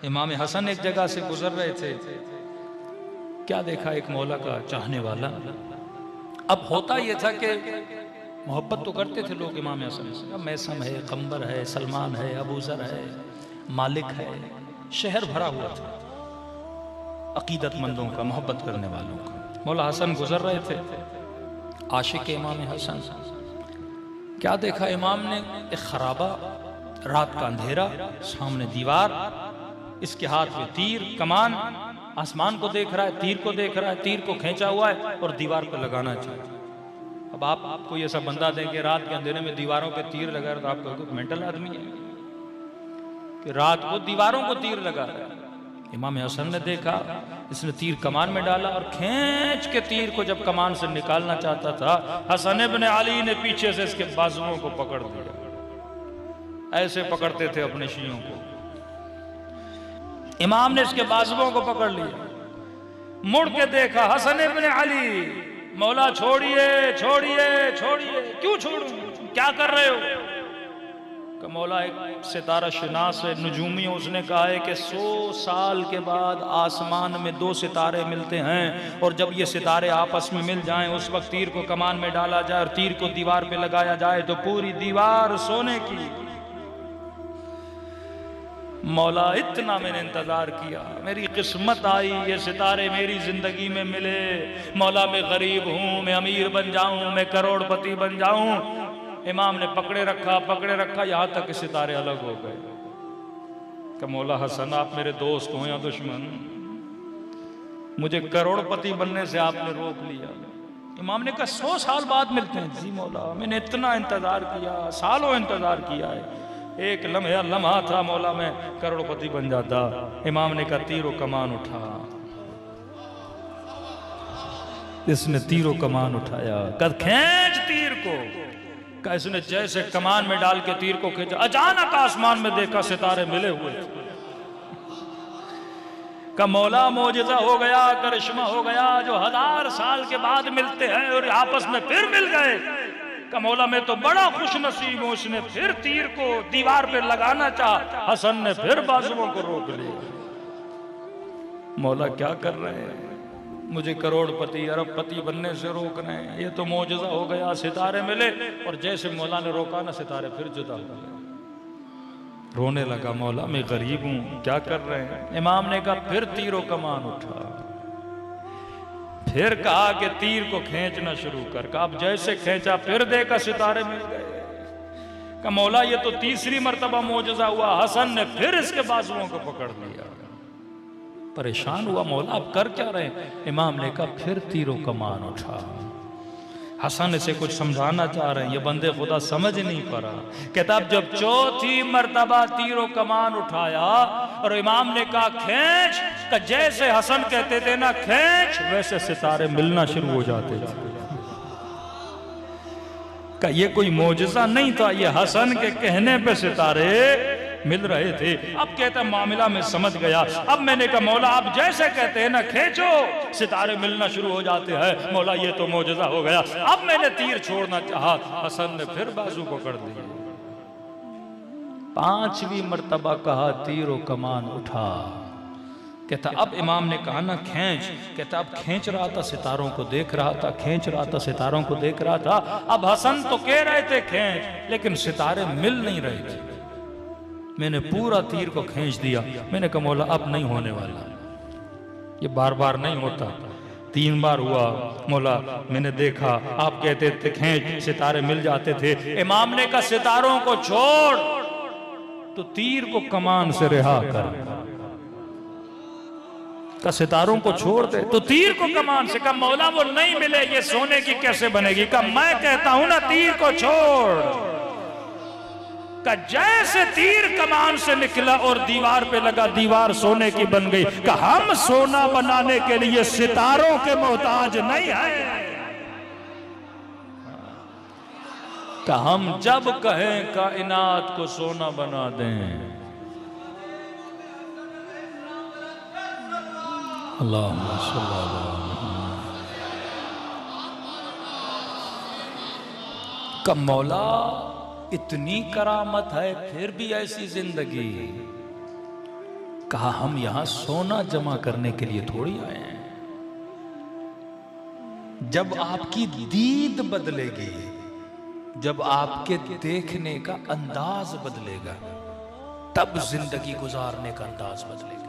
इमाम हसन एक जगह से गुजर रहे थे, क्या देखा, एक मौला का चाहने वाला। अब होता यह था कि मोहब्बत तो करते थे लोग इमाम हसन से। अब मैसम है, कंबर है, सलमान है, अबूजर है, मालिक है, शहर भरा हुआ था अकीदतमंदों का, मोहब्बत करने वालों का। मौला हसन गुजर रहे थे, आशिक इमाम हसन। क्या देखा इमाम ने, एक खराबा, रात का अंधेरा, सामने दीवार, इसके हाथ में तीर कमान, आसमान को देख रहा है, तीर को देख रहा है, तीर को खींचा हुआ है और दीवार पर लगाना चाहिए। अब आपको ये सब बंदा देंगे रात के अंधेरे में दीवारों पे तीर लगा रहा, तो आप कहोगे मेंटल आदमी है कि रात को दीवारों को तीर लगा रहा है। इमाम हसन ने देखा, इसने तीर कमान में डाला और खींच के तीर को जब कमान से निकालना चाहता था, हसन इब्न अली ने पीछे से इसके बाजुओं को पकड़ दिया। ऐसे पकड़ते थे अपने शियों को। इमाम ने इसके बाजुओं को पकड़ लिया, मुड़ के देखा, हसन इब्न अली, मौला छोड़िए छोड़िए छोड़िए। क्यों छोड़ूं, क्या कर रहे हो? का मौला एक सितारा शनास है, नुजूमी, उसने कहा है कि 100 साल के बाद आसमान में 2 सितारे मिलते हैं और जब ये सितारे आपस में मिल जाएं, उस वक्त तीर को कमान में डाला जाए और तीर को दीवार पे लगाया जाए तो पूरी दीवार सोने की। मौला इतना मैंने इंतजार किया, मेरी किस्मत आई, ये सितारे मेरी जिंदगी में मिले। मौला मैं गरीब हूं, मैं अमीर बन जाऊं, मैं करोड़पति बन जाऊं। इमाम ने पकड़े रखा, यहां तक सितारे अलग हो गए। कि मौला हसन, आप मेरे दोस्त हो या दुश्मन, मुझे करोड़पति बनने से आपने रोक लिया। इमाम ने कहा 100 साल बाद मिलते हैं। जी मौला, मैंने इतना इंतजार किया, सालों इंतजार किया है, एक लम्हा था मौला मैं करोड़पति बन जाता। इमाम ने कहा तीरों कमान उठा। इसने तीरों कमान उठाया, कद खींच तीर को। का इसने जैसे कमान में डाल के तीर को खींचा, अचानक आसमान में देखा सितारे मिले हुए थे। का मौला मौजज़ा हो गया, करिश्मा हो गया, जो 1000 साल के बाद मिलते हैं और आपस में फिर मिल गए। का मौला मैं तो बड़ा खुश नसीब हूं। उसने फिर तीर को दीवार पे लगाना चाहा, हसन ने फिर बाजुओं को रोक लिया। मौला क्या कर रहे हैं, मुझे करोड़पति अरबपति बनने से रोक रहे हैं, ये तो मौजज़ा हो गया, सितारे मिले। और जैसे मौला ने रोका ना, सितारे फिर जुदा हो गए। रोने लगा, मौला मैं गरीब हूं, क्या कर रहे हैं? इमाम ने कहा फिर तीरों कमान उठा। फिर कहा कि तीर को खींचना शुरू कर। कहा अब जैसे खींचा, फिर देखा सितारे मिल गए। कहा मौला ये तो तीसरी मर्तबा मौजज़ा हुआ। हसन ने फिर इसके बाजुओं को पकड़ लिया। परेशान हुआ, मौला आप कर क्या रहे हैं? इमाम ने कहा फिर तीरों कमान उठा। हसन इसे कुछ समझाना चाह रहे हैं, ये बंदे खुदा समझ नहीं पा रहा। कहता अब जब चौथी मर्तबा तीरों कमान उठाया और इमाम ने कहा खींच, का जैसे हसन कहते थे ना खींच, वैसे सितारे मिलना शुरू हो जाते थे। का ये कोई मौजज़ा नहीं था, ये हसन के कहने पे सितारे मिल रहे थे। अब कहता मामला में समझ गया। अब मैंने कहा मौला आप जैसे कहते हैं ना खींचो, सितारे मिलना शुरू हो जाते हैं। मौला ये तो मौजज़ा हो गया। अब मैंने तीर छोड़ना चाहा, हसन ने फिर बाजू पकड़ दिए। 5वीं मर्तबा कहा तीरों कमान उठा। कहता अब इमाम ने कहा ना खींच। कहता अब खींच रहा था, सितारों को देख रहा था, खींच रहा था, सितारों को देख रहा था। अब हसन तो कह रहे थे खींच, लेकिन सितारे मिल नहीं रहे थे। मैंने पूरा तीर को खींच दिया। मैंने कहा मौला अब नहीं होने वाला, ये बार बार नहीं होता। 3 बार हुआ। मौला मैंने देखा, आप कहते थे खींच, सितारे मिल जाते थे। इमाम ने कहा सितारों को छोड़, तो तीर को कमान से रिहा कर। का सितारों को छोड़ दे तो तीर को कमान से। कहा मौला वो नहीं मिले, ये सोने की कैसे बनेगी? कहा मैं कहता हूं ना तीर को छोड़। का जैसे तीर कमान से निकला और दीवार पे लगा, दीवार सोने की बन गई। का हम सोना बनाने के लिए सितारों के मोहताज नहीं है। का हम जब कहें कायनात को सोना बना दें। अल्लाहुम्मा सल्ली अला मुहम्मद। का मौला इतनी करामत है, फिर भी ऐसी जिंदगी। कहा हम यहां सोना जमा करने के लिए थोड़ी आए हैं। जब आपकी दीद बदलेगी, जब आपके देखने का अंदाज बदलेगा, तब जिंदगी गुजारने का अंदाज बदलेगा।